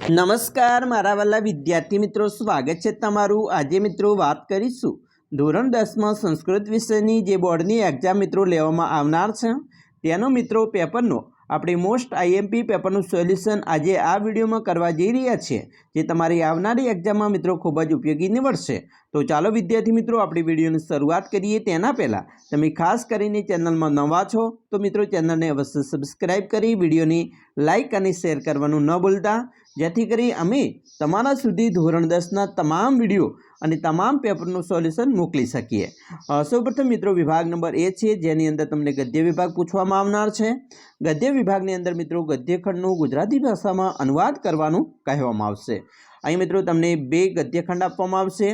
નમસ્કાર મારા વાલા વિદ્યાર્થી મિત્રો, સ્વાગત છે તમારું। આજે મિત્રો વાત કરીશું ધોરણ 10માં સંસ્કૃત વિષયની જે બોર્ડની એક્ઝામ મિત્રો લેવામાં આવનાર છે તેનો મિત્રો પેપરનો આપણે મોસ્ટ આઈએમપી પેપરનું સોલ્યુશન આજે આ વિડીયોમાં કરવા જઈ રહ્યા છીએ, જે તમારી આવનારી એક્ઝામમાં મિત્રો ખૂબ જ ઉપયોગી નીવડશે। તો ચાલો વિદ્યાર્થી મિત્રો આપણે વિડીયોની શરૂઆત કરીએ। તેના પહેલાં તમે ખાસ કરીને ચેનલમાં નવા છો તો મિત્રો ચેનલને અવશ્ય સબસ્ક્રાઈબ કરી વિડીયોની લાઇક અને શેર કરવાનું ન ભૂલતા, જેથી કરી અમે તમારા સુધી ધોરણ 10ના તમામ વિડીયો અને તમામ પેપરનું સોલ્યુશન મોકલી શકીએ। સૌપ્રથમ મિત્રો વિભાગ નંબર એ છે જેની અંદર તમને ગદ્ય વિભાગ પૂછવામાં આવનાર છે। ગદ્ય વિભાગની અંદર મિત્રો ગદ્યખંડનું ગુજરાતી ભાષામાં અનુવાદ કરવાનું કહેવામાં આવશે। અહીં મિત્રો તમને 2 ગદ્યખંડ આપવામાં આવશે,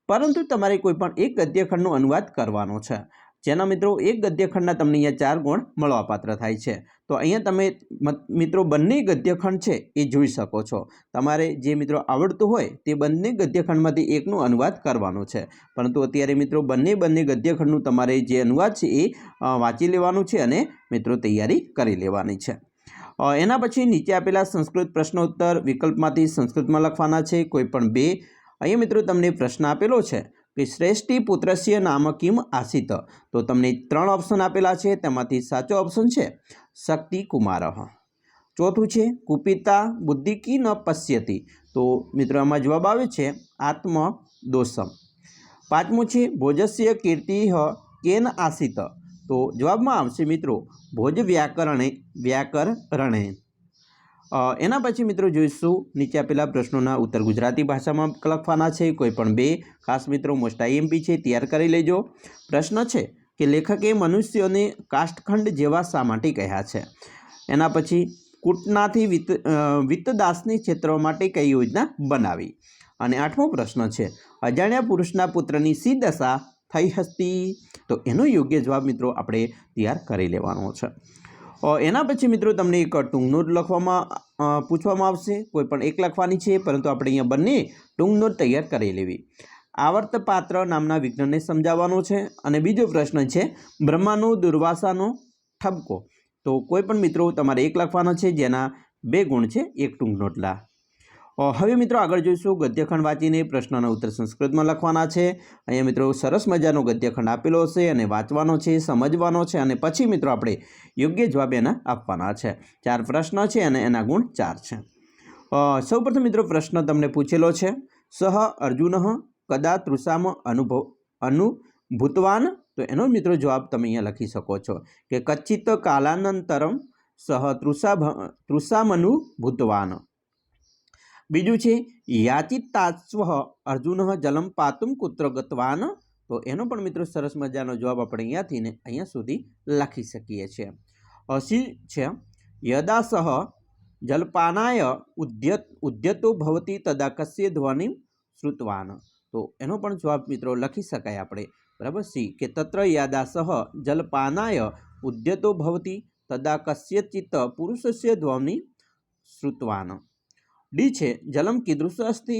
પરંતુ તમારે કોઈ પણ એક ગદ્યખંડનો અનુવાદ કરવાનો છે, જેના મિત્રો એક ગદ્યખંડના તમને અહીંયા 4 ગુણ મળવાપાત્ર થાય છે। તો અહીંયા તમે મિત્રો બંને ગદ્યખંડ છે એ જોઈ શકો છો। તમારે જે મિત્રો આવડતું હોય તે બંને ગદ્યખંડમાંથી એકનો અનુવાદ કરવાનો છે, પરંતુ અત્યારે મિત્રો બંને ગદ્યખંડનું તમારે જે અનુવાદ છે એ વાંચી લેવાનું છે અને મિત્રો તૈયારી કરી લેવાની છે। એના પછી નીચે આપેલા સંસ્કૃત પ્રશ્નોત્તર વિકલ્પમાંથી સંસ્કૃતમાં લખવાના છે કોઈ પણ 2। અહીંયા મિત્રો તમને પ્રશ્ન આપેલો છે કે શ્રેષ્ઠી પુત્રસ્ય નામ કિમ આસિત, તો તમને 3 ઓપ્શન આપેલા છે, તેમાંથી સાચો ઓપ્શન છે શક્તિ કુમારઃ। ચોથું છે કુપિતા બુદ્ધિ કી ન પશ્યતિ, તો મિત્રો આમાં જવાબ આવે છે આત્મદોષમ। પાંચમું છે ભોજસ્ય કીર્તિ કેન આસિત, તો જવાબમાં આવશે મિત્રો ભોજ વ્યાકરણે। એના પછી મિત્રો જોઈશું નીચે આપેલા પ્રશ્નોના ઉત્તર ગુજરાતી ભાષામાં લખવાના છે કોઈ પણ 2। ખાસ મિત્રો મોસ્ટ આઈએમપી છે, તૈયાર કરી લેજો। પ્રશ્ન છે કે લેખકે મનુષ્યોને કાષ્ઠખંડ જેવા શા માટે કહ્યા છે। એના પછી કૂટનાથી વિત્તદાસની છેતરવા માટે કઈ યોજના બનાવી। અને 8મો પ્રશ્ન છે અજાણ્યા પુરુષના પુત્રની સી દશા થઈ હતી, તો એનો યોગ્ય જવાબ મિત્રો આપણે તૈયાર કરી લેવાનો છે। એના પછી મિત્રો તમને એક ટૂંક નોટ પૂછવામાં આવશે, કોઈ પણ એક લખવાની છે, પરંતુ આપણે અહીંયા બંને ટૂંક નોટ તૈયાર કરી લેવી। આવર્ત પાત્ર નામના વિજ્ઞાનને સમજાવવાનો છે। અને બીજો પ્રશ્ન છે બ્રહ્માનો દુર્વાસાનો ઠપકો, તો કોઈ પણ મિત્રો તમારે એક લખવાનો છે, જેના 2 ગુણ છે, એક ટૂંક નોટ લા। હવે મિત્રો આગળ જોઈશું ગદ્યખંડ વાંચીને પ્રશ્નના ઉત્તર સંસ્કૃતમાં લખવાના છે। અહીંયા મિત્રો સરસ મજાનો ગદ્યખંડ આપેલો છે અને વાંચવાનો છે, સમજવાનો છે, અને પછી મિત્રો આપણે યોગ્ય જવાબ એના આપવાના છે। 4 પ્રશ્ન છે અને એના ગુણ 4 છે। સૌપ્રથમ મિત્રો પ્રશ્ન તમને પૂછેલો છે સહ અર્જુન કદા તૃષામ અનુભૂતવાન, તો એનો મિત્રો જવાબ તમે અહીંયા લખી શકો છો કે કચ્છિત કાલાનંતરમ સહ તૃષામનુભૂતવાન। બીજું છે યાચિતાસ્વ અર્જુન જલમ પાતુમ કુત્ર ગતવાન, તો એનો પણ મિત્રો સરસ મજાનો જવાબ આપણે અહીંયાથી ને અહીંયા સુધી લખી શકીએ છીએ। સી છે યદા સહ જલપાનાય ઉદ્યતો ભવતી તદા કસ્ય ધ્વનિ શ્રુતવાન, તો એનો પણ જવાબ મિત્રો લખી શકાય આપણે, બરાબર। સી કે તત્ર યદા સહ જલપાનાય ઉદ્યતો ભવતી તદા કસ્યચિત પુરુષસ્ય ધ્વનિ શ્રુતવાન। ડી છે જલમ કીદૃશ અસ્તિ,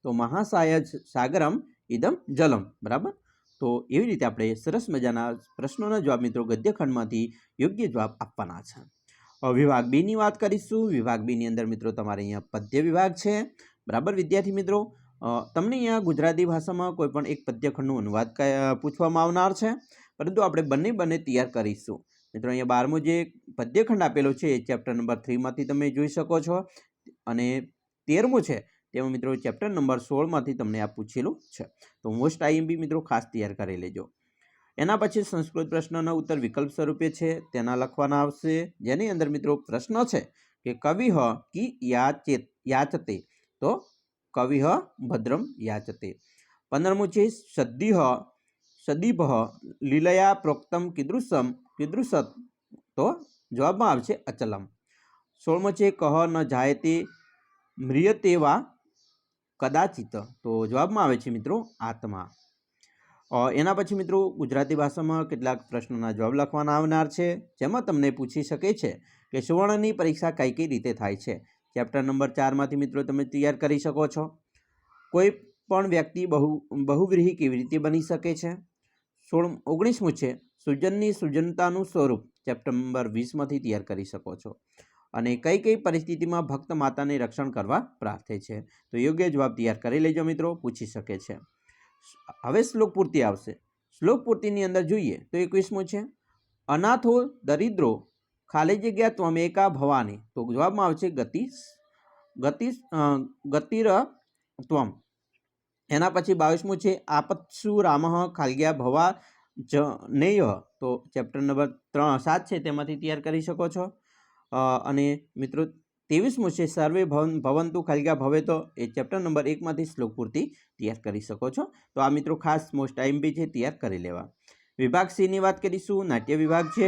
તો મહાસાય સાગરમ ઇદમ જલમ, બરાબર। તો એવી રીતે આપણે સરસ મજાના પ્રશ્નોના જવાબ મિત્રો ગદ્યખંડમાંથી યોગ્ય જવાબ આપવાના છે। વિભાગ 2ની વાત કરીશું। વિભાગ 2ની અંદર મિત્રો તમારે અહીંયા પદ્ય વિભાગ છે, બરાબર વિદ્યાર્થી મિત્રો। તમને અહીંયા ગુજરાતી ભાષામાં કોઈ પણ એક પદ્યખંડનો અનુવાદ પૂછવામાં આવનાર છે, પરંતુ આપણે બંને તૈયાર કરીશું। મિત્રો અહીંયા 12મો જે પદ્યખંડ આપેલો છે એ ચેપ્ટર નંબર 3માંથી તમે જોઈ શકો છો, અને 13મો છે તેમાં મિત્રો ચેપ્ટર નંબર 16માંથી તમને આ પૂછેલું છે। તો મોસ્ટ આઈએમપી મિત્રો ખાસ તૈયાર કરી લેજો। એના પછી સંસ્કૃત પ્રશ્નના ઉત્તર વિકલ્પ સ્વરૂપે છે, તેના લખવાના આવશે, જેની અંદર મિત્રો પ્રશ્ન છે કે કવિહ કી યાચતે, તો કવિહ ભદ્રમ યાચતે। 15મું છે સદીભ લીલયા પ્રોક્તમ કીદૃશત, તો જવાબમાં આવશે અચલમ। 16મો છે કહ ન જાયતે મ્રિયતે વા કદાચિત, તો જવાબમાં આવે છે મિત્રો આત્મા। એના પછી મિત્રો ગુજરાતી ભાષામાં કેટલાક પ્રશ્નોના જવાબ લખવાના આવનાર છે, જેમાં તમને પૂછી શકે છે કે સુવર્ણની પરીક્ષા કઈ રીતે થાય છે। ચેપ્ટર નંબર 4માંથી મિત્રો તમે તૈયાર કરી શકો છો। કોઈ પણ વ્યક્તિ બહુવ્રીહી કેવી રીતે બની શકે છે। 19મું છે સૃજનની સૃજનતાનું સ્વરૂપ, ચેપ્ટર નંબર 20માંથી તૈયાર કરી શકો છો। અને કઈ કઈ પરિસ્થિતિમાં ભક્ત માતાને રક્ષણ કરવા પ્રાર્થે છે? તો યોગ્ય જવાબ તૈયાર કરી લેજો મિત્રો, પૂછી શકે છે. હવે શ્લોક પૂર્તિ આવશે. શ્લોક પૂર્તિની અંદર જોઈએ તો 21મો છે, અનાથો દરિદ્રો ખાલી જગ્યા ત્વમેકા ભવાની. તો જવાબમાં આવશે ગતિર ત્વમ. એના પછી 22મું છે, આપત્સુ રામ ખાલગ્યા ભવા જનેય. તો ચેપ્ટર નંબર 7 છે તેમાંથી તૈયાર કરી શકો છો. અને મિત્રો 23મું છે, સર્વે ભવંતુ ખાલગ્યા ભવે. તો એ ચેપ્ટર નંબર 1માંથી શ્લોક પૂર્તિ તૈયાર કરી શકો છો. તો આ મિત્રો ખાસ મોસ્ટ આઈએમપી છે, તૈયાર કરી લેવા. વિભાગ C ની વાત કરીશું. નાટ્ય વિભાગ છે.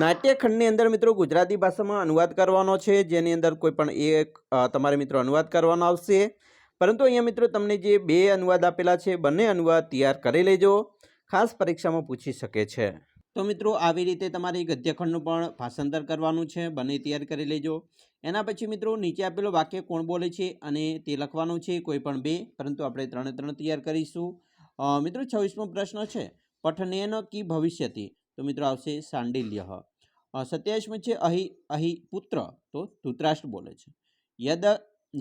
નાટ્યખંડની અંદર મિત્રો ગુજરાતી ભાષામાં અનુવાદ કરવાનો છે, જેની અંદર કોઈ પણ એક તમારે મિત્રો અનુવાદ કરવાનો આવશે. પરંતુ અહીંયા મિત્રો તમને જે 2 અનુવાદ આપેલા છે, બંને અનુવાદ તૈયાર કરી લેજો, ખાસ પરીક્ષામાં પૂછી શકે છે. તો મિત્રો આવી રીતે તમારે ગદ્યખંડનું પણ ભાષાંતર કરવાનું છે, બંને તૈયાર કરી લેજો. એના પછી મિત્રો નીચે આપેલો વાક્ય કોણ બોલે છે અને તે લખવાનું છે, કોઈ પણ 2, પરંતુ આપણે 3 તૈયાર કરીશું. મિત્રો 26મો પ્રશ્ન છે, પઠનેન કી ભવિષ્યતિ. તો મિત્રો આવશે સાંડિલ્ય. 27મો છે, અહી પુત્ર. તો ધૃતરાષ્ટ્ર બોલે છે.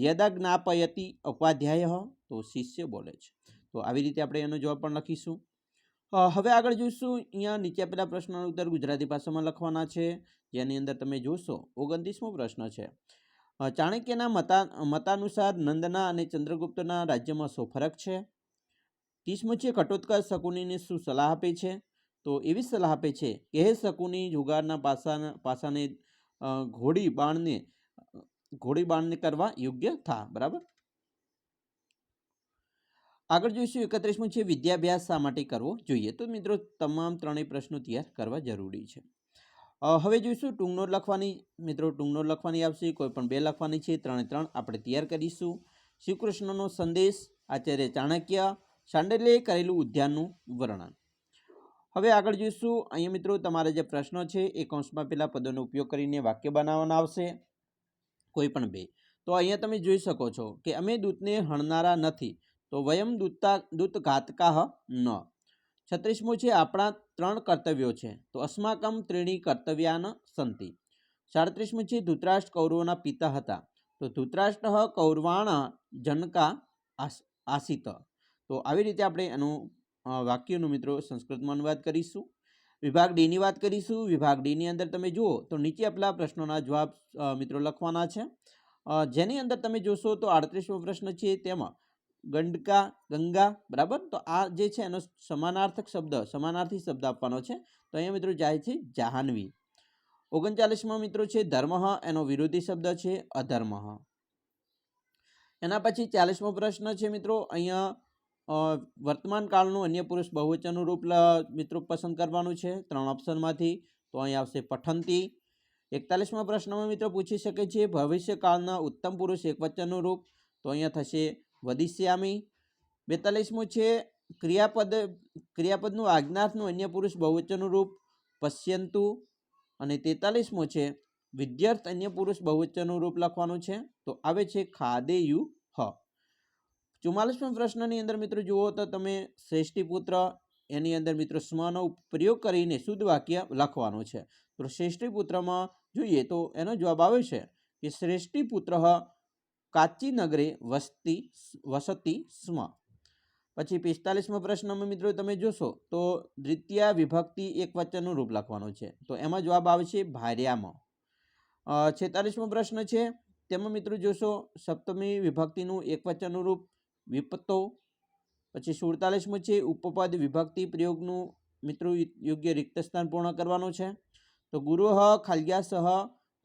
યદજ્ઞાપયતિ ઉપાધ્યાય. તો શિષ્ય બોલે છે. તો આવી રીતે આપણે એનો જવાબ પણ લખીશું. હવે આગળ જોઈશું. અહીંયા નીચે આપેલા પ્રશ્નોનું ઉત્તર ગુજરાતી ભાષામાં લખવાના છે, જેની અંદર તમે જોશો 29મો પ્રશ્ન છે, ચાણક્યના મતાનુસાર નંદના અને ચંદ્રગુપ્તના રાજ્યમાં શું ફરક છે? 30મો છે, ઘટોત્કચ શકુનીને શું સલાહ આપે છે? તો એવી સલાહ આપે છે કે હે શકુની, જુગારના પાસાને ઘોડી બાણને કરવા યોગ્ય થા. બરાબર. આગળ જોઈશું 31મું છે, વિદ્યાભ્યાસ શા માટે કરવો જોઈએ? તો મિત્રો તમામ 3 પ્રશ્નો તૈયાર કરવા જરૂરી છે. હવે જોઈશું ટૂંકનોટ લખવાની. મિત્રો ટૂંકનોટ લખવાની આવશે, કોઈ પણ 2 લખવાની છે. 3 આપણે તૈયાર કરીશું. શ્રી કૃષ્ણનો સંદેશ, આચાર્ય ચાણક્ય, શાંડિલ્યે કરેલું ઉદ્યાનનું વર્ણન. હવે આગળ જોઈશું. અહીંયા મિત્રો તમારા જે પ્રશ્નો છે એ કૌંસમાં પેલા પદોનો ઉપયોગ કરીને વાક્ય બનાવવાના આવશે, કોઈ પણ 2. તો અહીંયા તમે જોઈ શકો છો કે અમે દૂતને હણનારા નથી, તો વયમ દૂતઘાતકાહ ન. 36મું છે, આપણા 3 કર્તવ્યો છે, તો અસ્માકમ ત્રીણી કર્તવ્યાન સંતિ. 37મું છે, ધૃતરાષ્ટ્ર કૌરવોના પિતા હતા, તો ધૃતરાષ્ટ્ર કૌરવાણ જનકા આસિત. તો આવી રીતે આપણે એનું વાક્યનું મિત્રો સંસ્કૃતમાં અનુવાદ કરીશું. વિભાગ D ની વાત કરીશું. વિભાગ D ની અંદર તમે જુઓ તો નીચે આપેલા પ્રશ્નોના જવાબ મિત્રો લખવાના છે, જેની અંદર તમે જોશો તો 38મો પ્રશ્ન છે, તેમાં ગંગા. બરાબર. તો આ જે છે એનો સમાનાર્થી શબ્દ આપવાનો છે, તો અહીંયા મિત્રો જાય છે જાહ્નવી. 39મો મિત્રો છે ધર્મ, એનો વિરોધી શબ્દ છે અધર્મ. એના પછી 40મો પ્રશ્ન છે મિત્રો, અહીંયા વર્તમાન કાળનું અન્ય પુરુષ બહુવચનનું રૂપ મિત્રો પસંદ કરવાનું છે 3 ઓપ્શનમાંથી. તો અહીં આવશે પઠંતી. 41મા પ્રશ્નમાં મિત્રો પૂછી શકે છે ભવિષ્યકાળના ઉત્તમ પુરુષ એકવચનનું રૂપ, તો અહીંયા થશે વદિષ્યામી. 42મું છે ક્રિયાપદનું આજ્ઞાર્થનું અન્ય પુરુષ બહુવચનનું રૂપ પશ્યંતુ. અને 43મું છે વિદ્યાર્થ અન્ય પુરુષ બહુવચનનું રૂપ લખવાનું છે, તો આવે છે ખાદેયુ હ. 44મા પ્રશ્નની અંદર મિત્રો જુઓ તો તમે શ્રેષ્ઠી પુત્ર, એની અંદર મિત્રો સ્મનો પ્રયોગ કરીને શુદ્ધ વાક્ય લખવાનું છે. તો શ્રેષ્ઠી પુત્રમાં જોઈએ તો એનો જવાબ આવે છે કે શ્રેષ્ઠી પુત્ર કાચી નગરે વસતી સ્મ. પછી 45મા પ્રશ્નમાં મિત્રો તમે જોશો તો દ્વિતીય વિભક્તિ એક વચનનું રૂપ લખવાનું છે, તો એમાં જવાબ આવે છે ભાર્યામાં. 46મો પ્રશ્ન છે, તેમાં મિત્રો જોશો સપ્તમી વિભક્તિનું એક વચનનું રૂપ વિપતો. પછી 47મું છે ઉપપદ વિભક્તિ પ્રયોગનું મિત્રો યોગ્ય રિક્ત સ્થાન પૂર્ણ કરવાનું છે, તો ગુરુ ખાલ્યા સહ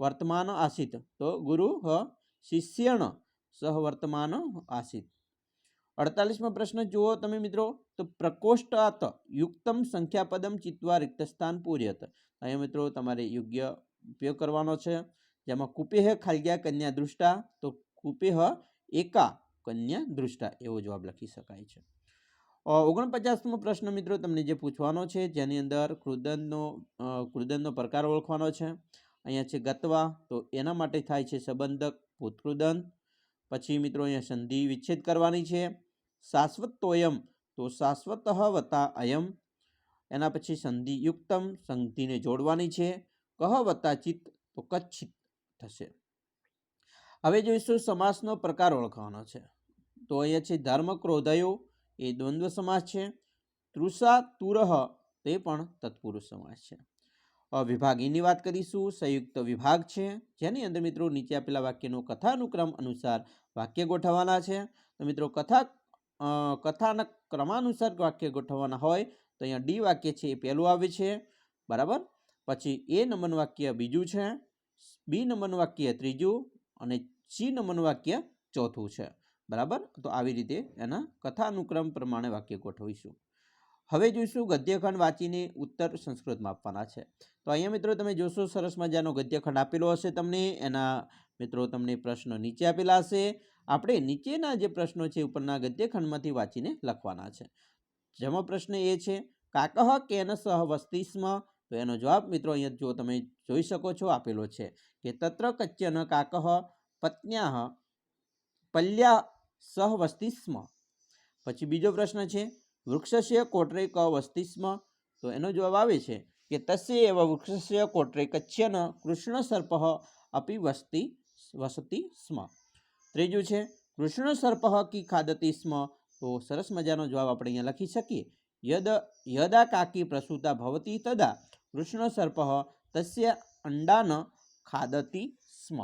વર્તમાન આસિત. તો ગુરુ શિષ્યણ સહ વર્તમાન આસિત. 48મો પ્રશ્ન જુઓ તમે મિત્રો તો પ્રકોષ્ઠાત યુક્તમ સંખ્યાપદમ ચિત્વા રિક્ત સ્થાન પૂર્યત. અહીંયા મિત્રો તમારે યોગ્ય ઉપયોગ કરવાનો છે, જેમાં કુપેહ ખાલ્યા કન્યા દૃષ્ટા, તો કુપેહ એકા કન્યા દૃષ્ટા એવો જવાબ લખી શકાય છે. 49મો પ્રશ્ન મિત્રો તમને જે પૂછવાનો છે, જેની અંદર કૃદનનો પ્રકાર ઓળખવાનો છે. અહીંયા છે ગત્વા, તો એના માટે થાય છે સંબંધક ભૂતકૃદન. પછી મિત્રો અહીંયા સંધિ વિચ્છેદ કરવાની છે. શાશ્વતોયમ, તો શાશ્વત વત્તા અયમ. એના પછી સંધિ યુક્તમ, સંધિને જોડવાની છે. કહ વત્તા ચિત્ત, તો કચ્છિત. થશે. હવે જોઈશું સમાસનો પ્રકાર ઓળખવાનો છે. તો અહીંયા છે ધર્મ ક્રોધયો, એ દ્વંદ્વ સમાસ છે. તૃષા તુરહ, તે પણ તત્પુરુષ સમાસ છે. વિભાગીની વાત કરીશું. સંયુક્ત વિભાગ છે, જેની અંદર મિત્રો નીચે આપેલા વાક્યનો કથાનુક્રમ અનુસાર વાક્ય ગોઠવવાના છે. તો મિત્રો કથાના ક્રમાનુસાર વાક્ય ગોઠવવાના હોય તો અહીંયા ડી વાક્ય છે એ પહેલું આવે છે, બરાબર. પછી એ નંબરનું વાક્ય બીજું છે, બી નંબરનું વાક્ય ત્રીજું અને સી નંબરનું વાક્ય ચોથું છે, બરાબર. તો આવી રીતે એના કથાનુક્રમ પ્રમાણે વાક્ય ગોઠવીશું. હવે જોઈશું ગદ્યખંડ વાંચીને ઉત્તર સંસ્કૃતમાં આપવાના છે. તો અહીંયા મિત્રો તમે જોશો સરસ મજાનો ગદ્યખંડ આપેલો હશે તમને. એના મિત્રો તમને પ્રશ્નો નીચે આપેલા હશે. આપણે નીચેના જે પ્રશ્નો છે ઉપરના ગદ્યખંડમાંથી વાંચીને લખવાના છે. જેમાં પ્રશ્ન એ છે કાકહ કેન સહ વસ્તિ સ્મ. તો એનો જવાબ મિત્રો અહીંયા જો તમે જોઈ શકો છો આપેલો છે કે તત્ર કચ્યન કાકહ પત્ન્યાહ પલ્યા સહ વસ્તિ સ્મ. પછી બીજો પ્રશ્ન છે વૃક્ષસ્ય કોટરે ક વસ્તિ સ્મ. તો એનો જવાબ આવે છે કે તસ્ય એવ વૃક્ષસ્ય કોટરે કચ્યન કૃષ્ણ સર્પ અપી વસતિ સ્મ. ત્રીજું છે કૃષ્ણ સર્પ કી ખાદતી સ્મ. તો સરસ મજાનો જવાબ આપણે અહીંયા લખી શકીએ યદા કાકી પ્રસૂતા ભવતી તદા કૃષ્ણ સર્પ તસ્ય અંડાન ખાદતી સ્મ.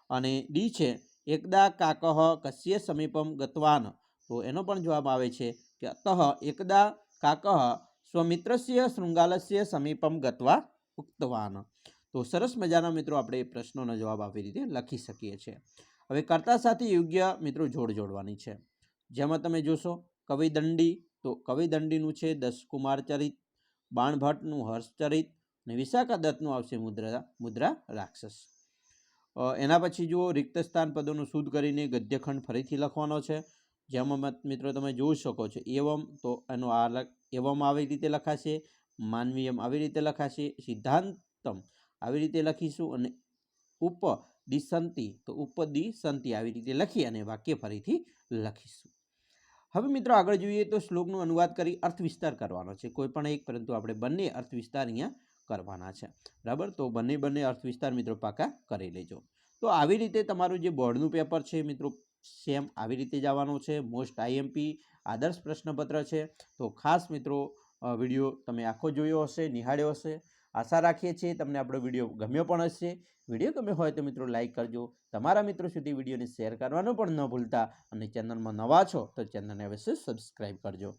અને ડી છે એકદા કાકહ કસ્ય સમીપમ ગતવાન. તો એનો પણ જવાબ આવે છે કે અતઃ એકદા કાકહ સ્વમિત્રસ્ય શૃંગાલસ્ય સમીપમ ગત્વા ઉક્તવાન. તો સરસ મજાના મિત્રો આપણે પ્રશ્નોનો જવાબ આવી રીતે લખી શકીએ છીએ. હવે કર્તા સાથે યોગ્ય મિત્રો જોડ જોડવાની છે. જેમાં તમે જોશો કવિદંડી, તો કવિદંડીનું છે દશકુમાર ચરિત, બાણભટ્ટનું હર્ષચરિત અને વિશાખા દત્તનું આવશે મુદ્રા રાક્ષસ. એના પછી જુઓ રિક્ત સ્થાન પદોનું શુદ્ધ કરીને ગદ્યખંડ ફરીથી લખવાનો છે. જેમાં મિત્રો તમે જોઈ શકો છો એવમ, તો એનો એવમ આવી રીતે લખાશે, માનવીયમ આવી રીતે લખાશે, સિદ્ધાંતમ આવી રીતે લખીશું અને ઉપદિશંતિ, તો ઉપદિશંતિ આવી રીતે લખી અને વાક્ય ફરીથી લખીશું. હવે મિત્રો આગળ જોઈએ તો શ્લોકનો અનુવાદ કરી અર્થ વિસ્તાર કરવાનો છે. કોઈ પણ એક, પરંતુ આપણે બંને અર્થ વિસ્તાર અહીંયા કરવાના છે, બરાબર. તો બંને અર્થ વિસ્તાર મિત્રો પાકા કરી લેજો. તો આવી રીતે તમારું જે બોર્ડનું પેપર છે મિત્રો સેમ આવી રીતે જવાનું છે. મોસ્ટ આઈએમપી આદર્શ પ્રશ્નપત્ર છે. તો ખાસ મિત્રો વિડીયો તમે આખો જોયો હશે, નિહાળ્યો હશે. આશા રાખીએ છીએ તમને આપણો વિડીયો ગમ્યો પણ હશે. વિડીયો ગમ્યો હોય તો મિત્રો લાઇક કરજો, તમારા મિત્રો સુધી વિડીયોને શેર કરવાનું પણ ન ભૂલતા, અને ચેનલમાં નવા છો તો ચેનલને અવશ્ય સબસ્ક્રાઈબ કરજો.